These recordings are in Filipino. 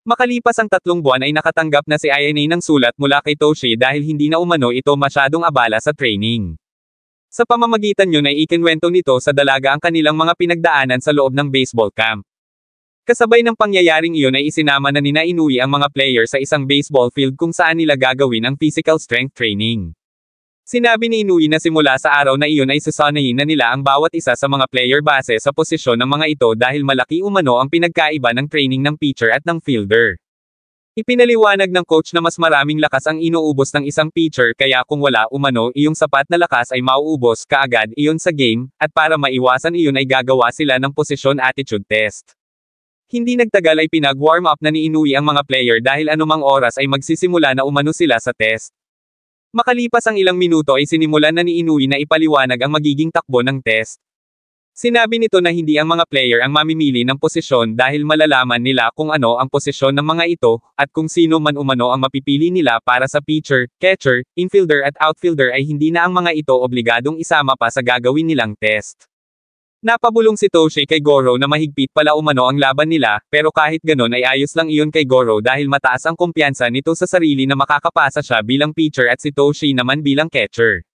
Makalipas ang 3 buwan ay nakatanggap na si INA ng sulat mula kay Toshi dahil hindi na umano ito masyadong abala sa training. Sa pamamagitan yun ay ikinwento nito sa dalaga ang kanilang mga pinagdaanan sa loob ng baseball camp. Kasabay ng pangyayaring iyon ay isinama na nina Inui ang mga player sa isang baseball field kung saan nila gagawin ang physical strength training. Sinabi ni Inui na simula sa araw na iyon ay sasanayin na nila ang bawat isa sa mga player base sa posisyon ng mga ito dahil malaki umano ang pinagkaiba ng training ng pitcher at ng fielder. Ipinaliwanag ng coach na mas maraming lakas ang inuubos ng isang pitcher kaya kung wala umano iyong sapat na lakas ay mauubos kaagad iyon sa game, at para maiwasan iyon ay gagawa sila ng posisyon attitude test. Hindi nagtagal ay pinag-warm up na ni Inui ang mga player dahil anumang oras ay magsisimula na umano sila sa test. Makalipas ang ilang minuto ay sinimulan na ni Inui na ipaliwanag ang magiging takbo ng test. Sinabi nito na hindi ang mga player ang mamimili ng posisyon dahil malalaman nila kung ano ang posisyon ng mga ito, at kung sino man umano ang mapipili nila para sa pitcher, catcher, infielder at outfielder ay hindi na ang mga ito obligadong isama pa sa gagawin nilang test. Napabulong si Toshi kay Goro na mahigpit pala umano ang laban nila, pero kahit ganon ay ayos lang iyon kay Goro dahil mataas ang kumpiyansa nito sa sarili na makakapasa siya bilang pitcher at si Toshi naman bilang catcher.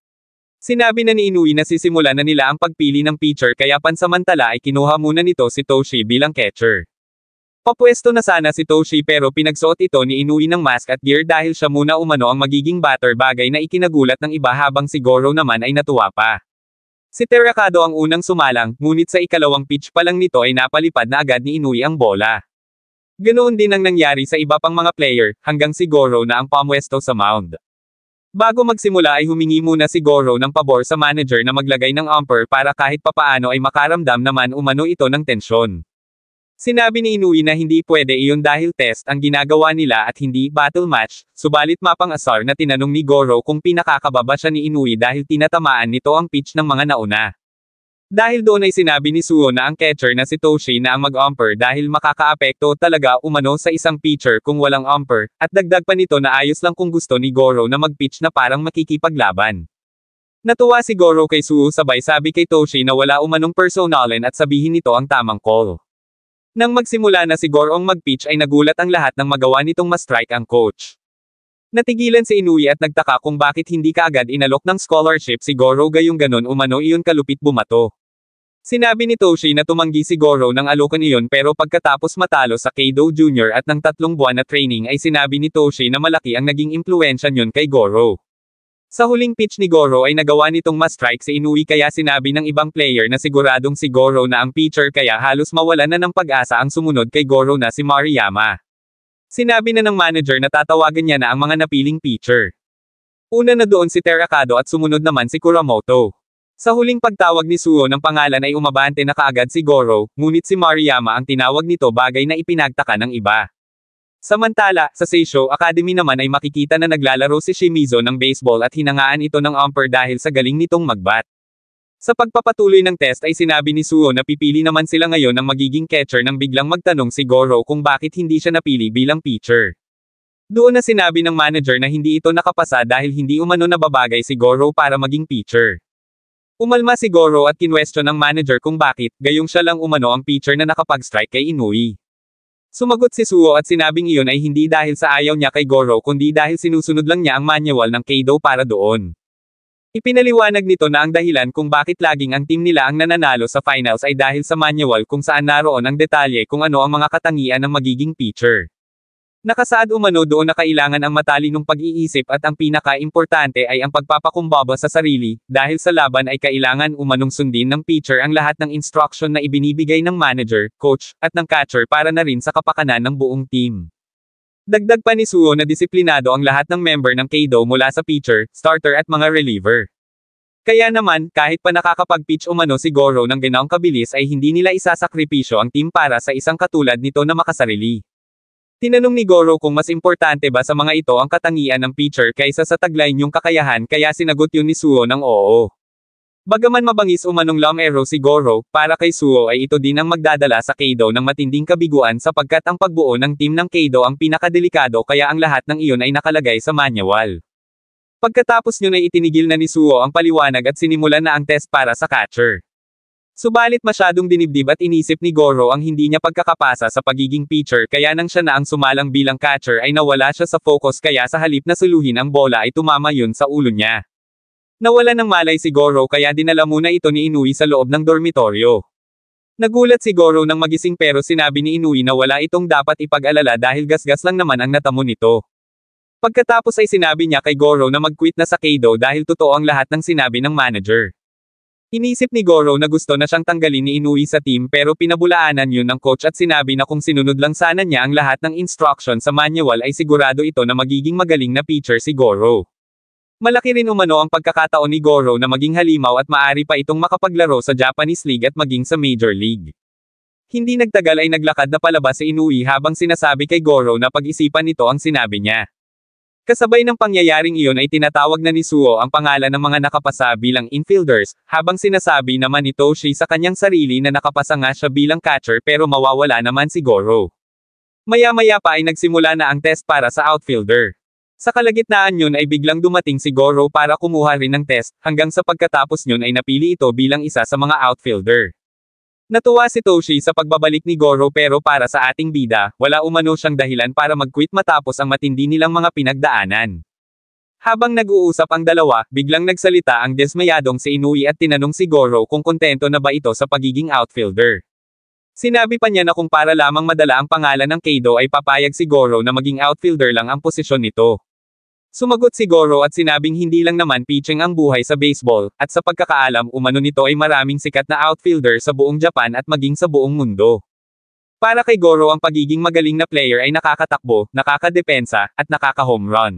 Sinabi na ni Inui na sisimulan na nila ang pagpili ng pitcher kaya pansamantala ay kinuha muna nito si Toshi bilang catcher. Papwesto na sana si Toshi pero pinagsuot ito ni Inui ng mask at gear dahil siya muna umano ang magiging batter, bagay na ikinagulat ng iba habang si Goro naman ay natuwa pa. Si Terakado ang unang sumalang, ngunit sa ikalawang pitch pa lang nito ay napalipad na agad ni Inui ang bola. Ganoon din ang nangyari sa iba pang mga player, hanggang si Goro na ang pamwesto sa mound. Bago magsimula ay humingi muna si Goro ng pabor sa manager na maglagay ng umpire para kahit papaano ay makaramdam naman umano ito ng tensyon. Sinabi ni Inui na hindi pwede iyon dahil test ang ginagawa nila at hindi battle match, subalit mapang-asar na tinanong ni Goro kung pinakakababa siya ni Inui dahil tinatamaan nito ang pitch ng mga nauna. Dahil doon ay sinabi ni Suo na ang catcher na si Toshi na ang mag-umpire dahil makakaapekto talaga umano sa isang pitcher kung walang umpire, at dagdag pa nito na ayos lang kung gusto ni Goro na mag-pitch na parang makikipaglaban. Natuwa si Goro kay Suo sabay sabi kay Toshi na wala umanong personalan at sabihin nito ang tamang call. Nang magsimula na si Gorong mag-pitch ay nagulat ang lahat nang magawa nitong ma-strike ang coach. Natigilan si Inui at nagtaka kung bakit hindi kaagad inalok ng scholarship si Goro gayong ganon umano iyon kalupit bumato. Sinabi ni Toshi na tumanggi si Goro ng alokan iyon pero pagkatapos matalo sa Keido Jr. at ng 3 buwan na training ay sinabi ni Toshi na malaki ang naging impluwensya niyon kay Goro. Sa huling pitch ni Goro ay nagawa nitong ma-strike si Inui kaya sinabi ng ibang player na siguradong si Goro na ang pitcher kaya halos mawalan na ng pag-asa ang sumunod kay Goro na si Mariyama. Sinabi na ng manager na tatawagan niya na ang mga napiling pitcher. Una na doon si Terakado at sumunod naman si Kuramoto. Sa huling pagtawag ni Suo ng pangalan ay umabante na kaagad si Goro, ngunit si Mariyama ang tinawag nito, bagay na ipinagtaka ng iba. Samantala, sa Seisho Academy naman ay makikita na naglalaro si Shimizu ng baseball at hinangaan ito ng umpire dahil sa galing nitong magbat. Sa pagpapatuloy ng test ay sinabi ni Suo na pipili naman sila ngayon ng magiging catcher nang biglang magtanong si Goro kung bakit hindi siya napili bilang pitcher. Doon na sinabi ng manager na hindi ito nakapasa dahil hindi umano nababagay si Goro para maging pitcher. Umalma si Goro at kinwestiyon ng manager kung bakit, gayong siya lang umano ang pitcher na nakapag-strike kay Inui. Sumagot si Suo at sinabing iyon ay hindi dahil sa ayaw niya kay Goro kundi dahil sinusunod lang niya ang manual ng Keido para doon. Ipinaliwanag nito na ang dahilan kung bakit laging ang team nila ang nananalo sa finals ay dahil sa manual kung saan naroon ang detalye kung ano ang mga katangian ng magiging pitcher. Nakasaad umano doon na kailangan ang matalinong pag-iisip at ang pinaka-importante ay ang pagpapakumbaba sa sarili, dahil sa laban ay kailangan umanong sundin ng pitcher ang lahat ng instruction na ibinibigay ng manager, coach, at ng catcher para na rin sa kapakanan ng buong team. Dagdag pa ni Suo na disiplinado ang lahat ng member ng Keido mula sa pitcher, starter at mga reliever. Kaya naman, kahit pa nakakapag-pitch umano si Goro ng ganoong kabilis ay hindi nila isasakripisyo ang team para sa isang katulad nito na makasarili. Tinanong ni Goro kung mas importante ba sa mga ito ang katangian ng pitcher kaysa sa taglay niyong kakayahan kaya sinagot yun ni Suo ng oo. Bagaman mabangis umanong lamero si Goro, para kay Suo ay ito din ang magdadala sa Keido ng matinding kabiguan sapagkat ang pagbuo ng team ng Keido ang pinakadelikado kaya ang lahat ng iyon ay nakalagay sa manual. Pagkatapos nyo ay itinigil na ni Suo ang paliwanag at sinimulan na ang test para sa catcher. Subalit masyadong dinibdib at inisip ni Goro ang hindi niya pagkakapasa sa pagiging pitcher kaya nang siya na ang sumalang bilang catcher ay nawala siya sa focus kaya sa halip na suluhin ang bola ay tumama yun sa ulo niya. Nawala ng malay si Goro kaya dinala muna ito ni Inui sa loob ng dormitoryo. Nagulat si Goro nang magising pero sinabi ni Inui na wala itong dapat ipag-alala dahil gasgas lang naman ang natamo nito. Pagkatapos ay sinabi niya kay Goro na mag-quit na sa Kaido dahil totoo ang lahat ng sinabi ng manager. Inisip ni Goro na gusto na siyang tanggalin ni Inui sa team pero pinabulaanan yun ng coach at sinabi na kung sinunod lang sana niya ang lahat ng instruction sa manual ay sigurado ito na magiging magaling na pitcher si Goro. Malaki rin umano ang pagkakataon ni Goro na maging halimaw at maari pa itong makapaglaro sa Japanese League at maging sa Major League. Hindi nagtagal ay naglakad na palabas si Inui habang sinasabi kay Goro na pag-isipan nito ang sinabi niya. Kasabay ng pangyayaring iyon ay tinatawag na ni Suo ang pangalan ng mga nakapasa bilang infielders, habang sinasabi naman ni Toshi sa kanyang sarili na nakapasa nga siya bilang catcher pero mawawala naman si Goro. Maya-maya pa ay nagsimula na ang test para sa outfielder. Sa kalagitnaan yun ay biglang dumating si Goro para kumuha rin ng test, hanggang sa pagkatapos yun ay napili ito bilang isa sa mga outfielder. Natuwa si Toshi sa pagbabalik ni Goro pero para sa ating bida, wala umano siyang dahilan para mag-quit matapos ang matindi nilang mga pinagdaanan. Habang nag-uusap ang dalawa, biglang nagsalita ang dismayadong si Inui at tinanong si Goro kung kontento na ba ito sa pagiging outfielder. Sinabi pa niya na kung para lamang madala ang pangalan ng Kaido ay papayag si Goro na maging outfielder lang ang posisyon nito. Sumagot si Goro at sinabing hindi lang naman pitching ang buhay sa baseball, at sa pagkakaalam umano nito ay maraming sikat na outfielder sa buong Japan at maging sa buong mundo. Para kay Goro ang pagiging magaling na player ay nakakatakbo, nakakadepensa, at nakaka-home run.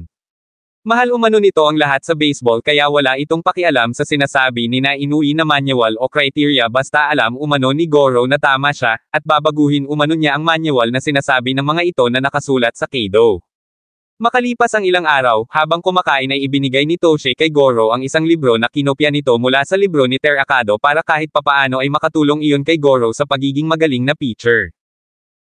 Mahal umano nito ang lahat sa baseball kaya wala itong pakialam sa sinasabi ni na Inui na manual o criteria basta alam umano ni Goro na tama siya, at babaguhin umano niya ang manual na sinasabi ng mga ito na nakasulat sa Kaido. Makalipas ang ilang araw, habang kumakain ay ibinigay ni Toshi kay Goro ang isang libro na kinopya nito mula sa libro ni Ter Akado para kahit papaano ay makatulong iyon kay Goro sa pagiging magaling na pitcher.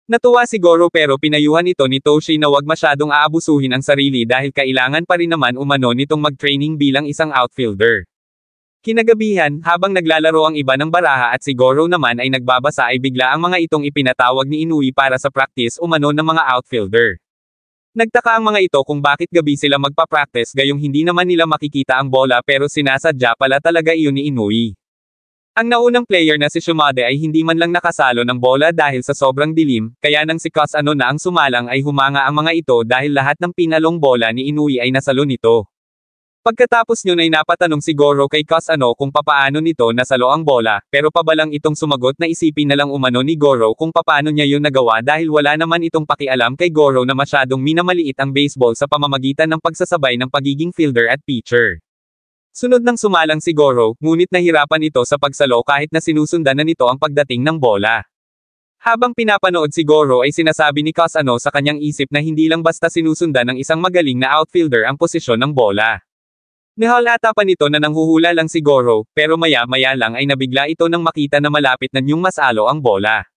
Natuwa si Goro pero pinayuhan ito ni Toshi na wag masyadong aabusuhin ang sarili dahil kailangan pa rin naman umano nitong mag-training bilang isang outfielder. Kinagabihan, habang naglalaro ang iba ng baraha at si Goro naman ay nagbabasa ay bigla ang mga itong ipinatawag ni Inui para sa practice umano ng mga outfielder. Nagtaka ang mga ito kung bakit gabi sila magpa-practice gayong hindi naman nila makikita ang bola pero sinasadya pala talaga iyon ni Inui. Ang naunang player na si Shumade ay hindi man lang nakasalo ng bola dahil sa sobrang dilim, kaya nang si Kasano na ang sumalang ay humanga ang mga ito dahil lahat ng pinalong bola ni Inui ay nasalo nito. Pagkatapos nyo ay napatanong si Goro kay Kasano kung papaano nito nasalo ang bola, pero pabalang itong sumagot na isipin na lang umano ni Goro kung papaano niya yun nagawa dahil wala naman itong pakialam kay Goro na masyadong minamaliit ang baseball sa pamamagitan ng pagsasabay ng pagiging fielder at pitcher. Sunod nang sumalang si Goro, ngunit nahirapan ito sa pagsalo kahit na sinusundan na nito ang pagdating ng bola. Habang pinapanood si Goro ay sinasabi ni Kasano sa kanyang isip na hindi lang basta sinusundan ng isang magaling na outfielder ang posisyon ng bola. Nihalata pa nito na nanghuhula lang si Goro, pero maya-maya lang ay nabigla ito nang makita na malapit na niyong masalo ang bola.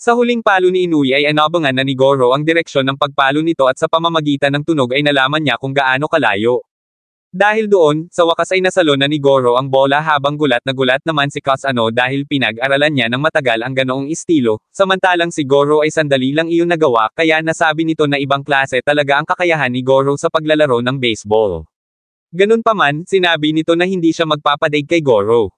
Sa huling palo ni Inui ay inabangan na ni Goro ang direksyon ng pagpalo nito at sa pamamagitan ng tunog ay nalaman niya kung gaano kalayo. Dahil doon, sa wakas ay nasalo na ni Goro ang bola habang gulat na gulat naman si Kasano dahil pinag-aralan niya ng matagal ang ganoong estilo, samantalang si Goro ay sandali lang iyon nagawa kaya nasabi nito na ibang klase talaga ang kakayahan ni Goro sa paglalaro ng baseball. Ganun pa man, sinabi nito na hindi siya magpapadaig kay Goro.